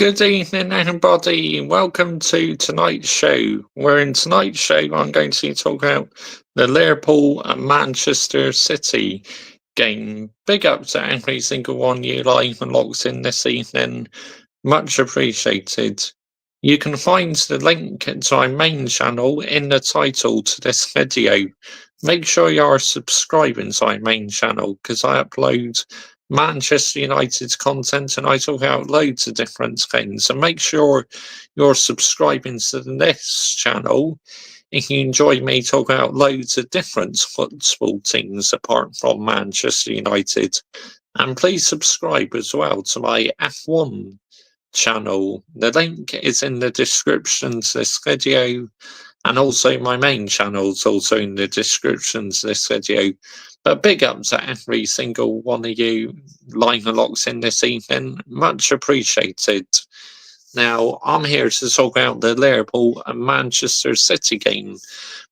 Good evening, everybody. Welcome to tonight's show. Where in tonight's show, I'm going to talk about the Liverpool and Manchester City game. Big up to every single one you live and locked in this evening. Much appreciated. You can find the link to our main channel in the title to this video. Make sure you are subscribing to our main channel because I upload Manchester United's content and I talk about loads of different things. So make sure you're subscribing to this channel if you enjoy me talking about loads of different football teams apart from Manchester United. And please subscribe as well to my F1 channel. The link is in the description to this video, and also my main channel is also in the description to this video. But big up to every single one of you line and locks in this evening. Much appreciated. Now, I'm here to talk about the Liverpool and Manchester City game,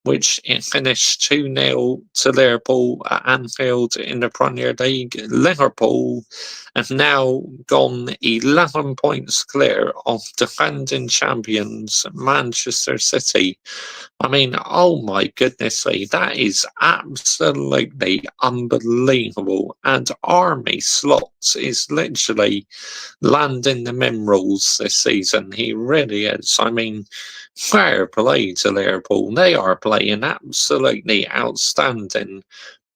which it finished 2-0 to Liverpool at Anfield in the Premier League. Liverpool have now gone 11 points clear of defending champions Manchester City. I mean, oh my goodness me, that is absolutely unbelievable. And Army Slots is literally landing the minerals this season. He really is. I mean, fair play to Liverpool. They are playing absolutely outstanding.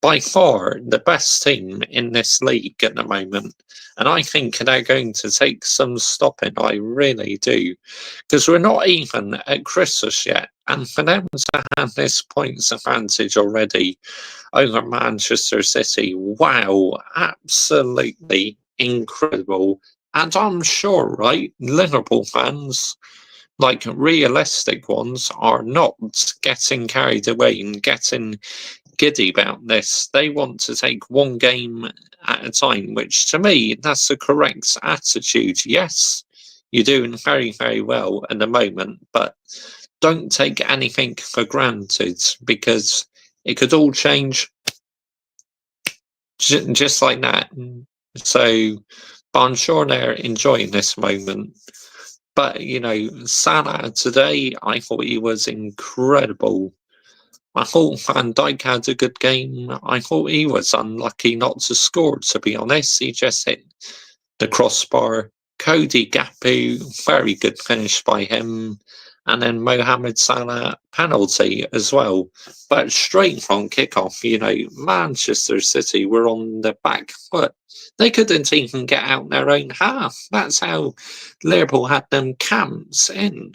By far the best team in this league at the moment. And I think they're going to take some stopping. I really do. Because we're not even at Christmas yet. And for them to have this points advantage already over Manchester City, wow, absolutely incredible. And I'm sure, right, Liverpool fans, like realistic ones, are not getting carried away and getting giddy about this. They want to take one game at a time, which to me, that's the correct attitude. Yes, you're doing very, very well at the moment, but don't take anything for granted because it could all change just like that. So, but I'm sure they're enjoying this moment. But, you know, Salah today, I thought he was incredible. I thought Van Dijk had a good game. I thought he was unlucky not to score, to be honest. He just hit the crossbar. Cody Gakpo, very good finish by him. And then Mohamed Salah, penalty as well. But straight from kickoff, you know, Manchester City were on the back foot. They couldn't even get out their own half. That's how Liverpool had them camps in.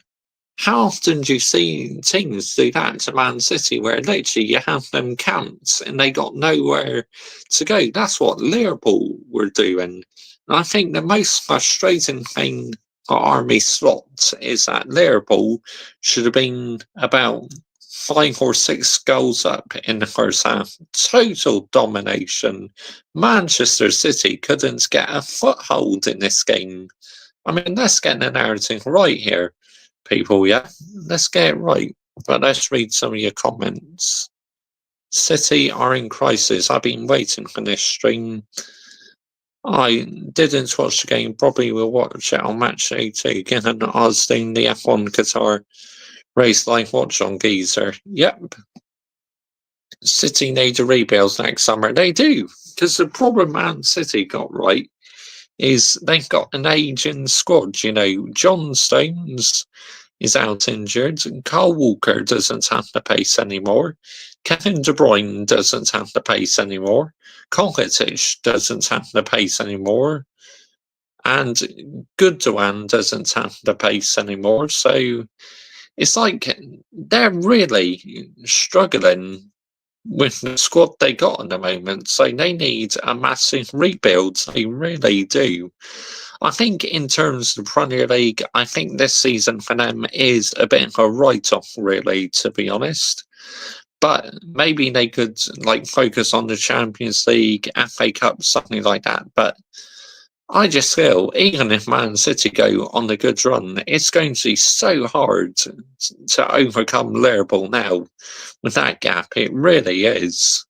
How often do you see teams do that to Man City where literally you have them camped and they got nowhere to go? That's what Liverpool were doing. And I think the most frustrating thing for Army Slot is that Liverpool should have been about 5 or 6 goals up in the first half. Total domination. Manchester City couldn't get a foothold in this game. I mean, let's get the narrative right here, people, yeah? Let's get it right. But let's read some of your comments. City are in crisis. I've been waiting for this stream. I didn't watch the game. Probably will watch it on match day too, given I was doing the F1 Qatar race live watch on Geezer. Yep. City need a rebuild next summer. They do. Because the problem Man City got right is they've got an aging squad. You know, John Stones is out injured. Carl Walker doesn't have the pace anymore. Kevin De Bruyne doesn't have the pace anymore. Kovacic doesn't have the pace anymore. And Gundogan doesn't have the pace anymore. So it's like they're really struggling with the squad they got at the moment. So they need a massive rebuild. They really do. I think in terms of the Premier League, I think this season for them is a bit of a write-off, really, to be honest. But maybe they could like focus on the Champions League, FA Cup, something like that. But I just feel even if Man City go on a good run, it's going to be so hard to overcome Liverpool now with that gap. It really is.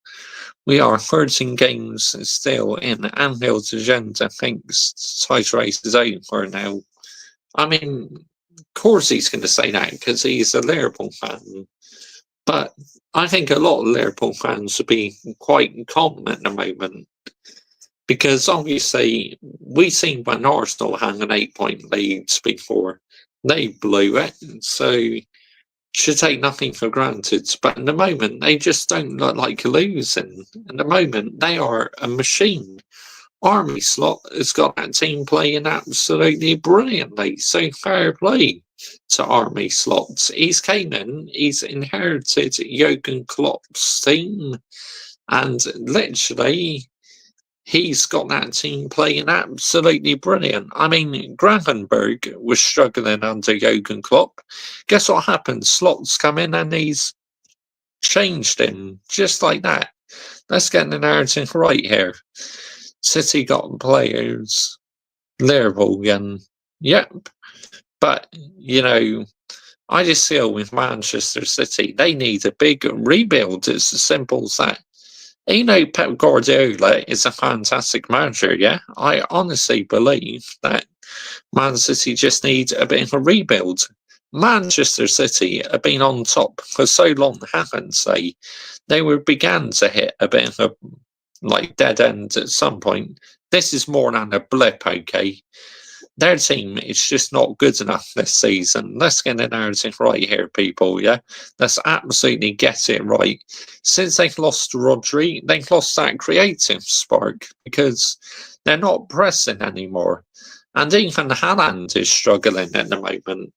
We are 13 games still in Anfield's agenda. Thanks. Title race is over now. I mean, of course he's going to say that because he's a Liverpool fan. But I think a lot of Liverpool fans would be quite calm at the moment because obviously we've seen when Arsenal had an 8 point lead before, they blew it. So should take nothing for granted. But at the moment, they just don't look like losing. At the moment, they are a machine. Army Slot has got that team playing absolutely brilliantly. So fair play to Army Slots. He's came in, he's inherited Jurgen Klopp's team, and literally he's got that team playing absolutely brilliant. I mean, Gravenberg was struggling under Jurgen Klopp. Guess what happened? Slots come in and he's changed him just like that. Let's get the narrative right here. City got players, Liverpool again. Yep. But, I just feel with Manchester City, they need a big rebuild. It's as simple as that. Pep Guardiola is a fantastic manager, yeah? I honestly believe that Man City just need a bit of a rebuild. Manchester City have been on top for so long, haven't they? They began to hit a bit of a dead end at some point. This is more than a blip, okay? Their team is just not good enough this season. Let's get the narrative right here, people, yeah? Let's absolutely get it right. Since they've lost Rodri, they've lost that creative spark because they're not pressing anymore. And even Haaland is struggling at the moment.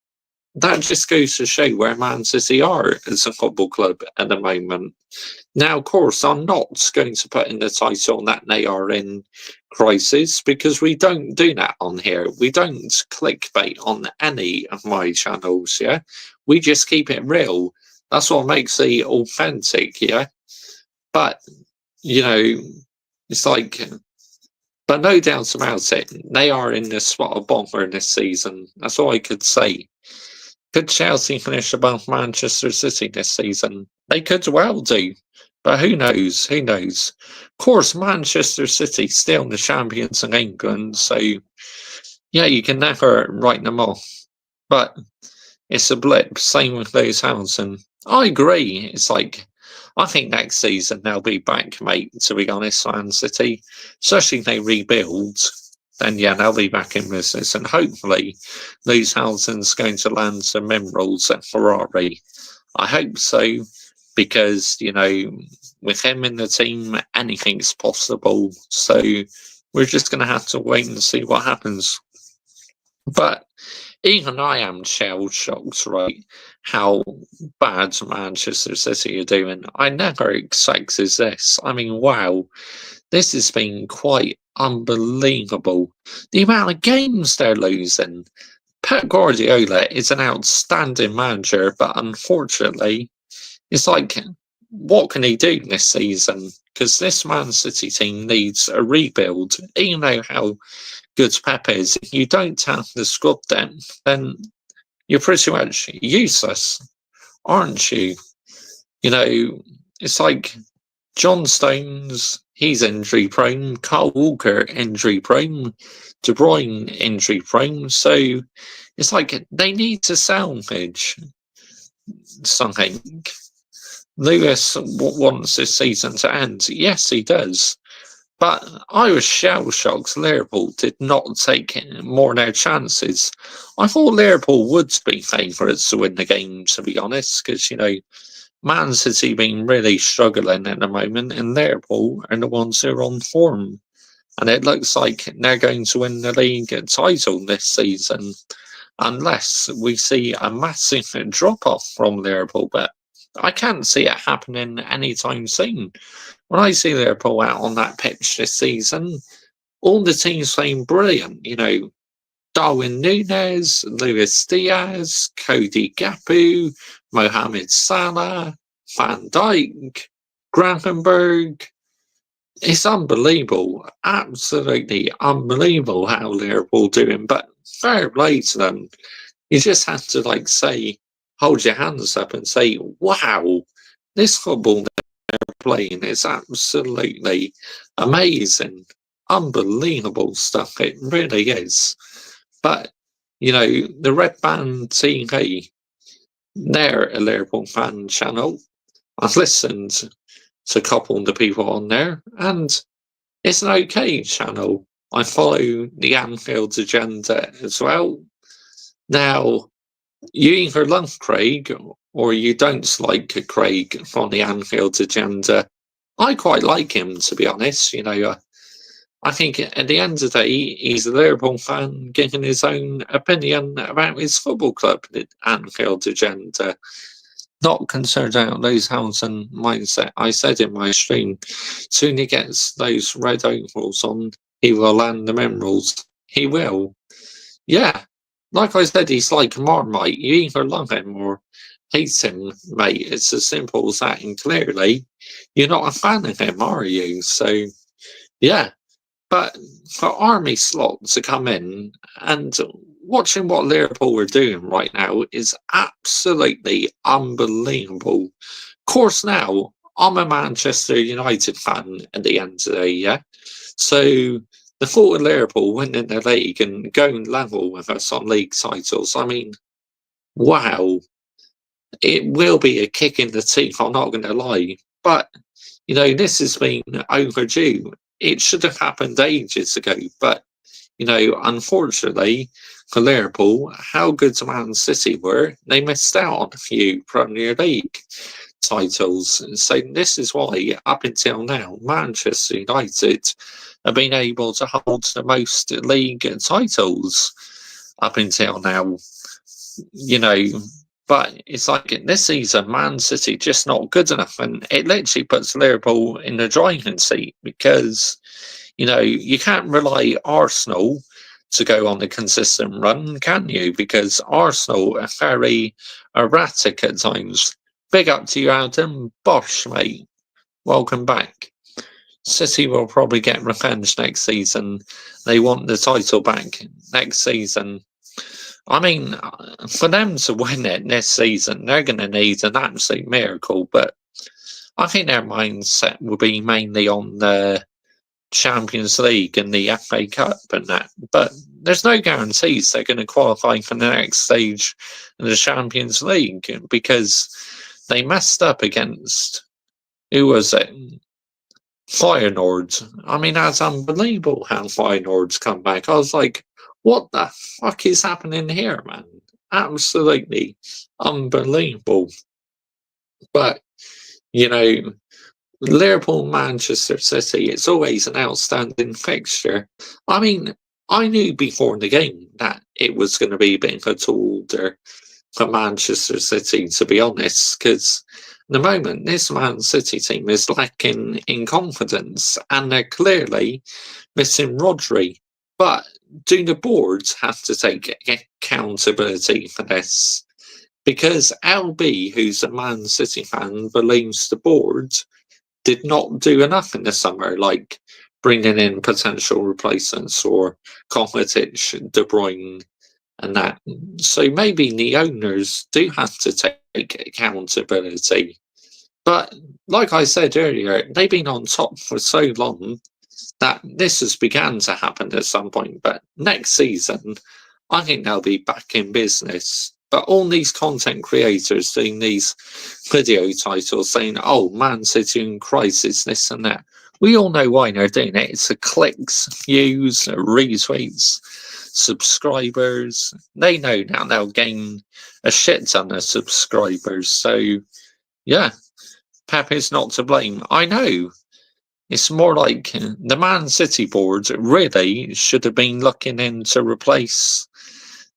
That just goes to show where Man City are as a football club at the moment. Now, of course, I'm not going to put in the title that they are in crisis because we don't do that on here. We don't clickbait on any of my channels, yeah? We just keep it real. That's what makes it authentic, yeah? But, it's like, but no doubt about it, they are in the spot of bomber this season. That's all I could say. Could Chelsea finish above Manchester City this season? They could well do. But who knows? Who knows? Of course, Manchester City still the champions of England, so yeah, you can never write them off. But it's a blip. Same with Lewis Hamilton. I agree. It's like I think next season they'll be back, mate. To be honest, Man City, especially if they rebuild, then yeah, they'll be back in business, and hopefully, Lewis Hamilton's going to land some minerals at Ferrari. I hope so, because with him in the team, anything's possible. So we're just going to have to wait and see what happens. But even I am shell shocked, right? How bad Manchester City are doing. I never expected this. I mean, wow, this has been quite unbelievable. The amount of games they're losing. Pep Guardiola is an outstanding manager, but unfortunately, it's like, what can he do this season? Because this Man City team needs a rebuild. Even though how good Pep is, if you don't have the squad depth, then you're pretty much useless, aren't you? It's like John Stones, he's injury prone, Carl Walker injury prone, De Bruyne injury prone. So it's like they need to salvage something. Lewis wants this season to end. Yes, he does. But I was shell shocked Liverpool did not take more of their chances. I thought Liverpool would be favourites to win the game, to be honest, because, Man City been really struggling at the moment, and Liverpool are the ones who are on form. And it looks like they're going to win the league title this season, unless we see a massive drop off from Liverpool. But I can't see it happening anytime soon. When I see Liverpool out on that pitch this season, all the teams playing brilliant. Darwin Núñez, Luis Diaz, Cody Gakpo, Mohamed Salah, Van Dijk, Gravenberg. It's unbelievable, absolutely unbelievable how Liverpool doing. But fair play to them. You just have to say, hold your hands up and say, wow, this football they're playing is absolutely amazing, unbelievable stuff. It really is. But The Red Band TV, they're a Liverpool fan channel. I've listened to a couple of the people on there, and it's an okay channel. I follow the Anfield agenda as well. Now, you either love Craig or you don't like Craig from the Anfield agenda. I quite like him, to be honest. I think at the end of the day, he's a Liverpool fan giving his own opinion about his football club, the Anfield agenda. Not concerned about those Housen mindset. I said in my stream, soon he gets those red overalls on, he will land the minerals. He will. Yeah. Like I said, he's like Marmite. You either love him or hate him, mate. It's as simple as that. And clearly, you're not a fan of him, are you? So, yeah. But for Army Slot to come in and watching what Liverpool are doing right now is absolutely unbelievable. Of course, now I'm a Manchester United fan at the end of the day, yeah. So the thought of Liverpool winning the league and going level with us on league titles, I mean, wow, it will be a kick in the teeth. I'm not going to lie, but this has been overdue. It should have happened ages ago, but unfortunately for Liverpool, how good Man City were, they missed out on a few Premier League titles. So this is why, up until now, Manchester United have been able to hold the most league titles up until now. But it's like this season, Man City just not good enough, and it literally puts Liverpool in the driving seat because you can't rely Arsenal to go on a consistent run, can you? Because Arsenal are very erratic at times. Big up to you, Adam. Bosh, mate. Welcome back. City will probably get revenge next season. They want the title back next season. I mean, for them to win it this season, they're going to need an absolute miracle. But I think their mindset will be mainly on the Champions League and the FA Cup and that. But there's no guarantees they're going to qualify for the next stage in the Champions League because they messed up against, who was it? Feyenoord. I mean, that's unbelievable how Feyenoord's come back. I was like, what the fuck is happening here, man? Absolutely unbelievable. But, Liverpool, Manchester City, it's always an outstanding fixture. I mean, I knew before the game that it was going to be a bit of a tall order for Manchester City, to be honest, because at the moment, this Man City team is lacking in confidence and they're clearly missing Rodri. But do the boards have to take accountability for this? Because LB, who's a Man City fan, believes the board did not do enough in the summer, like bringing in potential replacements or Kovacic, De Bruyne, and that. So maybe the owners do have to take accountability. But like I said earlier, they've been on top for so long that this has begun to happen at some point. But next season, I think they'll be back in business. But all these content creators doing these video titles saying, oh, Man City in crisis, this and that. We all know why they're doing it. It's the clicks, views, retweets, subscribers. They know now they'll gain a shit ton of subscribers. So, yeah, Pep is not to blame. I know. It's more like the Man City board really should have been looking in to replace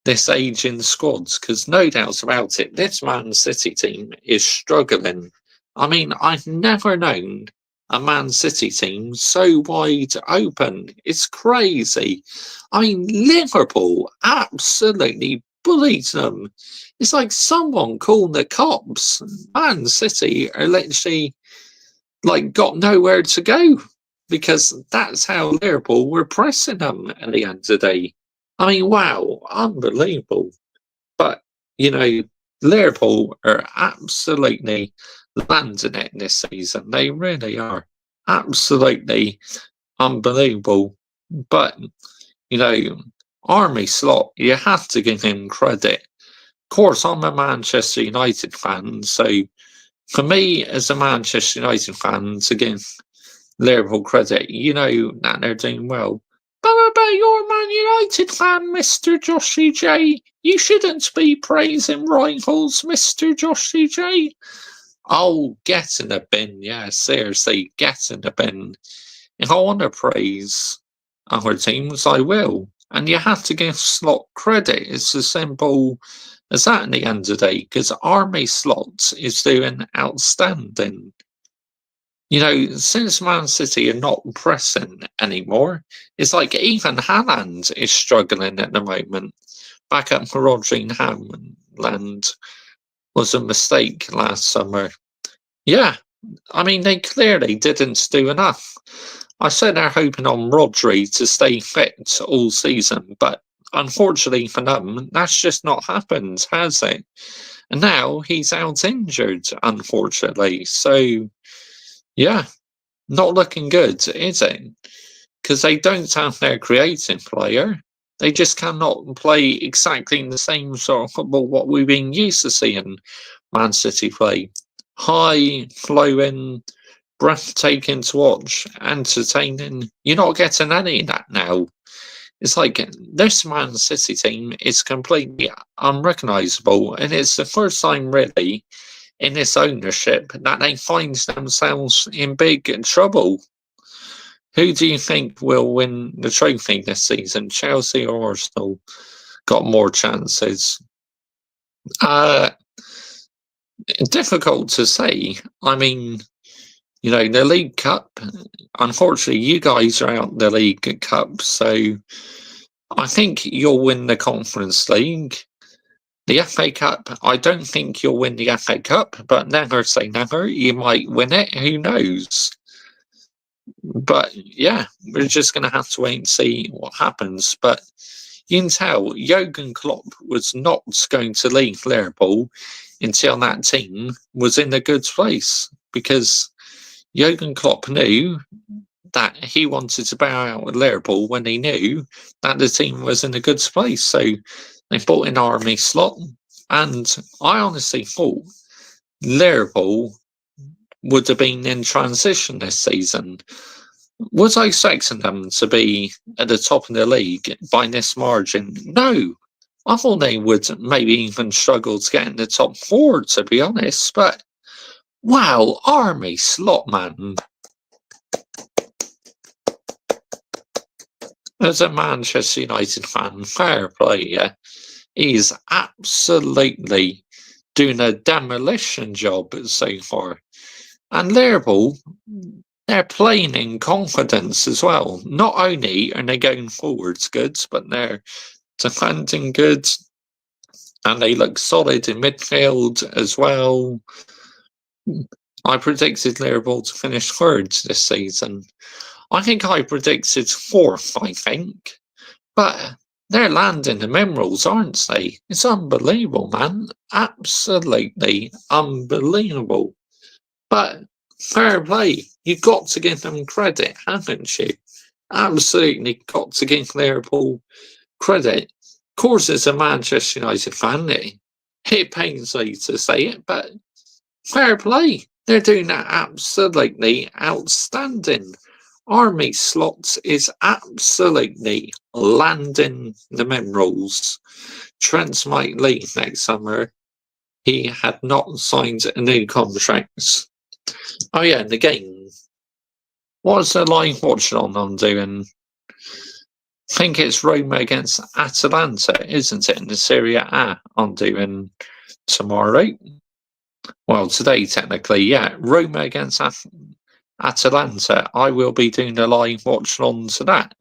this aging squads, because no doubt about it, this Man City team is struggling. I mean, I've never known a Man City team so wide open. It's crazy. I mean, Liverpool absolutely bullied them. It's like someone called the cops. Man City are literally got nowhere to go because that's how Liverpool were pressing them at the end of the day. I mean, wow, unbelievable. But, Liverpool are absolutely landing it this season. They really are. Absolutely unbelievable. But, Army Slot, you have to give him credit. Of course, I'm a Manchester United fan, so for me, as a Manchester United fan, to give Liverpool credit, you know that they're doing well. But you're a Man United fan, Mr. Joshy J. You shouldn't be praising rivals, Mr. Joshy J. Oh, get in the bin, yeah, seriously, get in the bin. If I want to praise other teams, I will. And you have to give Slot credit. It's as simple as that in the end of the day, because Army Slot is doing outstanding. You know, since Man City are not pressing anymore, it's like even Haaland is struggling at the moment. Back up for Rodri Haaland was a mistake last summer. Yeah, I mean, they clearly didn't do enough. I said they're hoping on Rodri to stay fit all season, but unfortunately for them, that's just not happened, has it? And now he's out injured, unfortunately. So, yeah, not looking good, is it? Because they don't have their creative player. They just cannot play exactly the same sort of football what we've been used to seeing Man City play. High, flowing, breathtaking to watch, entertaining. You're not getting any of that now. It's like this Man City team is completely unrecognisable, and it's the first time really in this ownership that they find themselves in big trouble. Who do you think will win the trophy this season, Chelsea or Arsenal? Got more chances. Uh, Difficult to say. I mean, you know, the League Cup, unfortunately, you guys are out the League Cup, so I think you'll win the Conference League. The FA Cup, I don't think you'll win the FA Cup, but never say never. You might win it, who knows? But yeah, we're just going to have to wait and see what happens. But you can tell Jurgen Klopp was not going to leave Liverpool until that team was in a good place, because Jurgen Klopp knew that he wanted to bow out with Liverpool when he knew that the team was in a good place. So they bought in Army Slot, and I honestly thought Liverpool would have been in transition this season. Was I expecting them to be at the top of the league by this margin? No. I thought they would maybe even struggle to get in the top four, to be honest. But wow, Army Slot, man. As a Manchester United fan, fair play, yeah. He's absolutely doing a demolition job so far. And Liverpool, they're playing in confidence as well. Not only are they going forwards good, but they're defending good, and they look solid in midfield as well. I predicted Liverpool to finish third this season. I think I predicted fourth, I think. But they're landing the minerals, aren't they? It's unbelievable, man. Absolutely unbelievable. But fair play. You've got to give them credit, haven't you? Absolutely got to give Liverpool credit. Of course, as a Manchester United fan, it pains me to say it, but fair play. They're doing that absolutely outstanding. Army Slots is absolutely landing the minerals. Trent might leave next summer. He had not signed a new contract. Oh yeah, and the game. What's the live watching on I'm doing? I think it's Roma against Atalanta, isn't it? In the Serie A I'm doing tomorrow. Well, today technically, yeah. Roma against Atalanta. I will be doing a live watch on to that.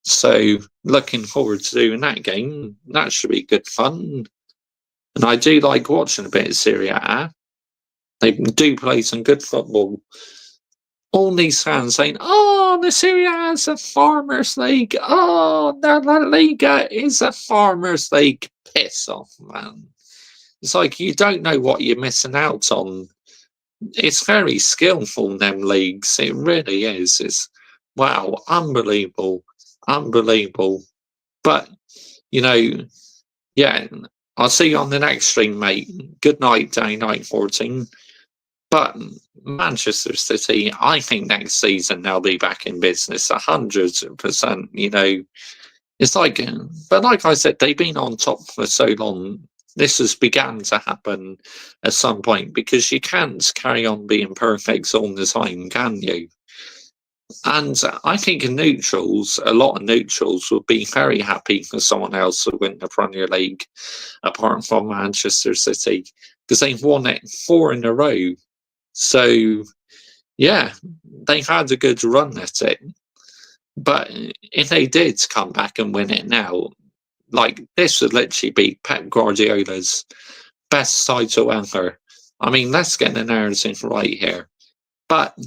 So looking forward to doing that game. That should be good fun. And I do like watching a bit of Serie A. They do play some good football. All these fans saying, "Oh, the Serie A is a farmers' league. Oh, the La Liga is a farmers' league." Piss off, man. It's like you don't know what you're missing out on. It's very skillful, them leagues. It really is. It's wow, unbelievable, unbelievable. But You know, yeah, I'll see you on the next stream, mate. Good night, day night 14. But Manchester City, I think next season they'll be back in business 100%. It's like, but like I said, they've been on top for so long. This has begun to happen at some point because you can't carry on being perfect all the time, can you? And I think neutrals, a lot of neutrals would be very happy for someone else to win the Premier League, apart from Manchester City, because they've won it 4 in a row. So, yeah, they've had a good run at it. But if they did come back and win it now, like this would literally be Pep Guardiola's best title ever. I mean, let's get the narrative right here. But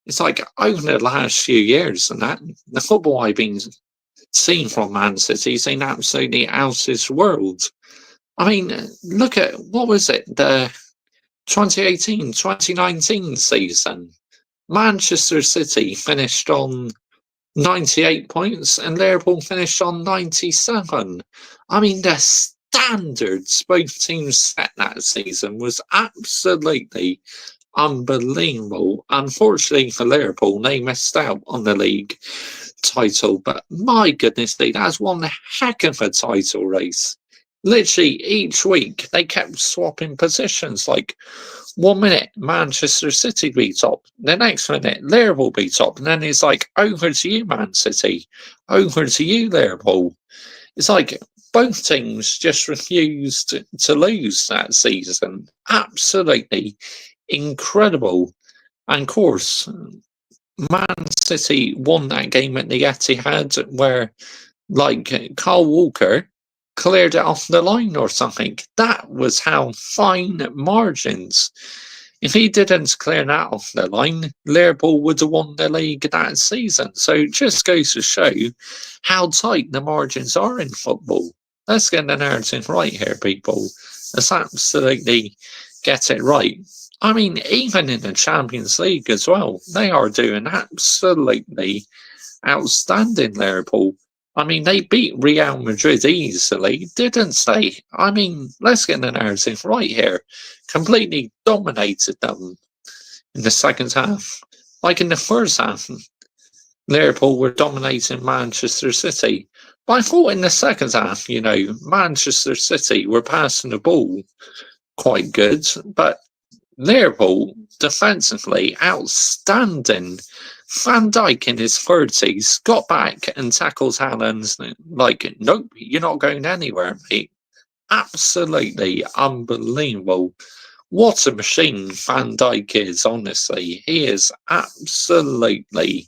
it's like over the last few years and that the football I've been seeing from Man City is in absolutely out of this world. I mean, look at what was it, the 2018-2019 season. Manchester City finished on 98 points and Liverpool finished on 97. I mean, the standards both teams set that season was absolutely unbelievable. Unfortunately for Liverpool, they missed out on the league title, but my goodness, that's one heck of a title race. Literally each week they kept swapping positions. Like 1 minute Manchester City be top, the next minute Liverpool be top, and then it's like over to you, Man City, over to you, Liverpool. It's like both teams just refused to lose that season. Absolutely incredible. And of course, Man City won that game at the Etihad where, like, Kyle Walker cleared it off the line or something. That was how fine margins. If he didn't clear that off the line, Liverpool would have won the league that season. So it just goes to show how tight the margins are in football. Let's get the narrative right here, people. Let's absolutely get it right. I mean, even in the Champions League as well, they are doing absolutely outstanding, Liverpool. I mean, they beat Real Madrid easily, didn't they? I mean, let's get the narrative right here. Completely dominated them in the second half. Like in the first half, Liverpool were dominating Manchester City. But I thought in the second half, Manchester City were passing the ball quite good, but Liverpool, defensively, outstanding. Van Dijk in his 30s got back and tackles Haaland like, nope, you're not going anywhere, mate. Absolutely unbelievable. What a machine Van Dijk is, honestly. He is absolutely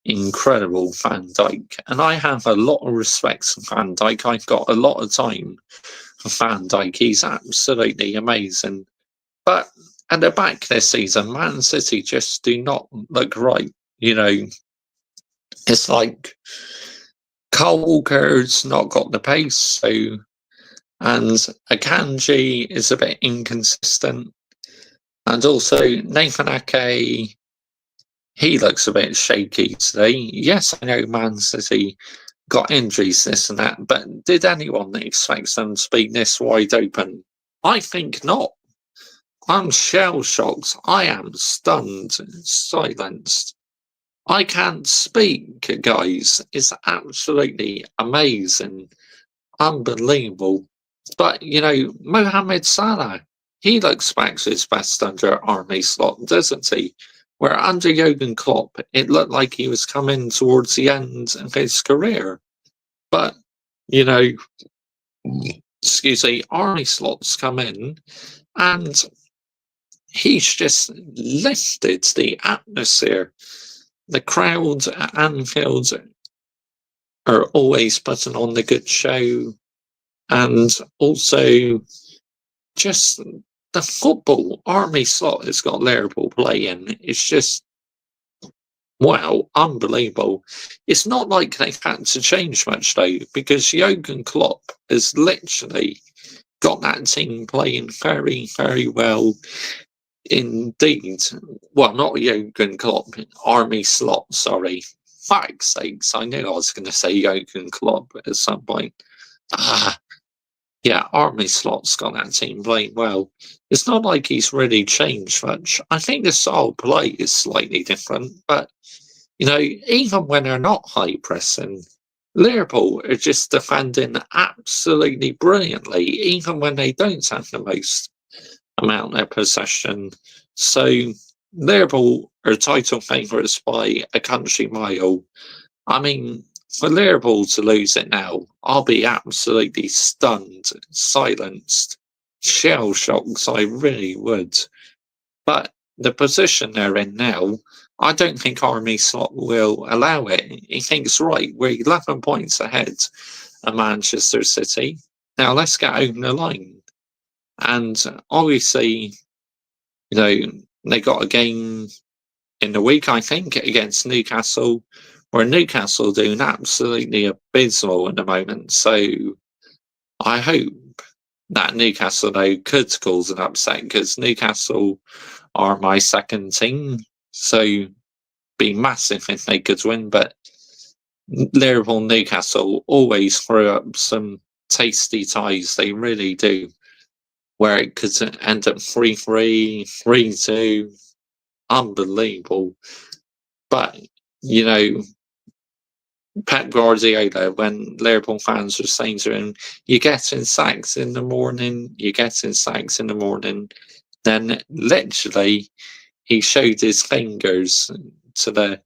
incredible, Van Dijk. And I have a lot of respect for Van Dijk. I've got a lot of time for Van Dijk. He's absolutely amazing. But at the back this season, Man City just do not look right. It's like Kyle Walker's not got the pace, and Akanji is a bit inconsistent. And also Nathan Ake, he looks a bit shaky today. Yes, I know Man City got injuries, this and that, but did anyone expect them to be this wide open? I think not. I'm shell-shocked. I am stunned, silenced. I can't speak, guys. It's absolutely amazing. Unbelievable. But, Mohamed Salah, he looks back to his best under Arne Slot, doesn't he? Where under Jurgen Klopp, it looked like he was coming towards the end of his career. But, excuse me, Arne Slot's come in and he's just lifted the atmosphere. The crowd at Anfield are always putting on the good show, and also just the football Army Slot has got Liverpool playing. It's just, wow, unbelievable. It's not like they've had to change much though, because Jurgen Klopp has literally got that team playing very, very well. Indeed. Well, not Jurgen Klopp, Army Slot, sorry. Fuck's sakes, I knew I was going to say Jurgen Klopp at some point. Ah, yeah, Army Slot's got that team playing well. It's not like he's really changed much. I think the style of play is slightly different, but even when they're not high pressing, Liverpool are just defending absolutely brilliantly, even when they don't have the most amount of possession. So Liverpool are title favourites by a country mile. I mean, for Liverpool to lose it now, I'll be absolutely stunned, silenced, shell shocked. I really would. But the position they're in now, I don't think Army Slot will allow it. He thinks, right, we're 11 points ahead of Manchester City. Now let's get over the line. And obviously, they got a game in the week, I think, against Newcastle, where Newcastle are doing absolutely abysmal at the moment. So I hope that Newcastle, though, could cause an upset because Newcastle are my second team. So be massive if they could win. But Liverpool Newcastle always throw up some tasty ties. They really do. Where it could end up 3-3, 3-2. Unbelievable. But, you know, Pep Guardiola, when Liverpool fans were saying to him, you're getting sacks in the morning, you're getting sacks in the morning, then literally he showed his fingers to the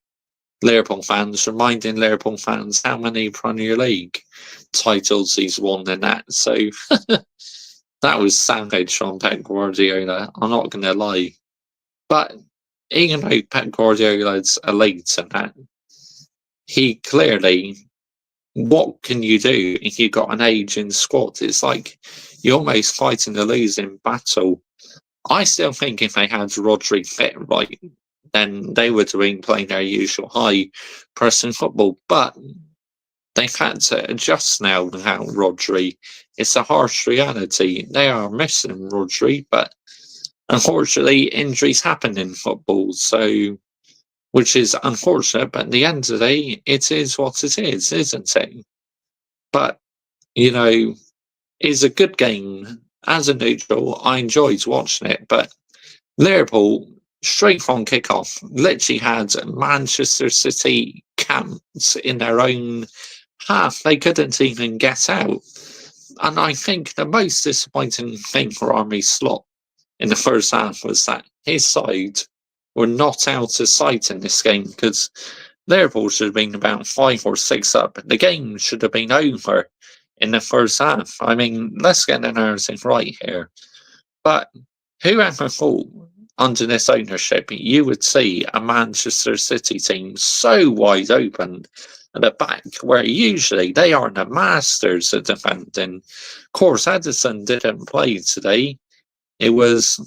Liverpool fans, reminding Liverpool fans how many Premier League titles he's won in that. So that was savage from Pep Guardiola, I'm not going to lie. But even though Pep Guardiola's elite and that, he clearly, what can you do if you've got an aging squad? It's like you're almost fighting a losing battle. I still think if they had Rodri fit right, then they would have been playing their usual high pressing football. But they've had to adjust now without Rodri. It's a harsh reality. They are missing Rodri, but unfortunately, injuries happen in football. So, which is unfortunate, but at the end of the day, it is what it is, isn't it? But, it's a good game. As a neutral, I enjoyed watching it, but Liverpool, straight from kickoff, literally had Manchester City camped in their own half. They couldn't even get out. And I think the most disappointing thing for Army Slot in the first half was that his side were not out of sight in this game because Liverpool should have been about 5 or 6 up. The game should have been over in the first half. I mean, let's get the narrative right here. But whoever thought under this ownership you would see a Manchester City team so wide open at the back, where usually they are the masters of defending. Of course, Edison didn't play today. It was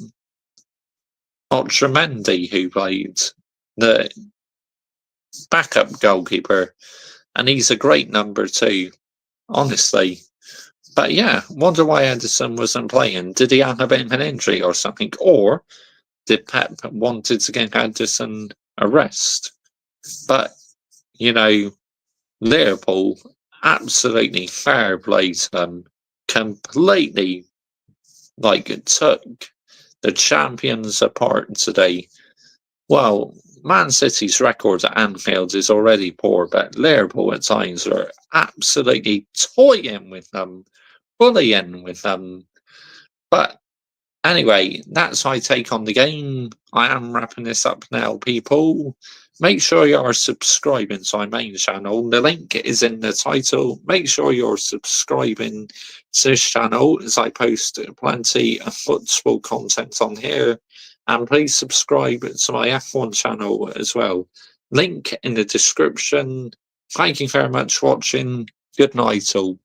Otamendi who played, the backup goalkeeper, and he's a great number two, honestly. But yeah, wonder why Edison wasn't playing. Did he have a bit of an injury or something? Or did Pep wanted to give Edison a rest? But, Liverpool, absolutely fair play to them, completely took the champions apart today. Well, Man City's record at Anfield is already poor, but Liverpool at times are absolutely toying with them, bullying with them. But anyway, that's my take on the game. I am wrapping this up now, people. Make sure you are subscribing to my main channel. The link is in the title. Make sure you're subscribing to this channel as I post plenty of football content on here. And please subscribe to my F1 channel as well. Link in the description. Thank you very much for watching. Good night all.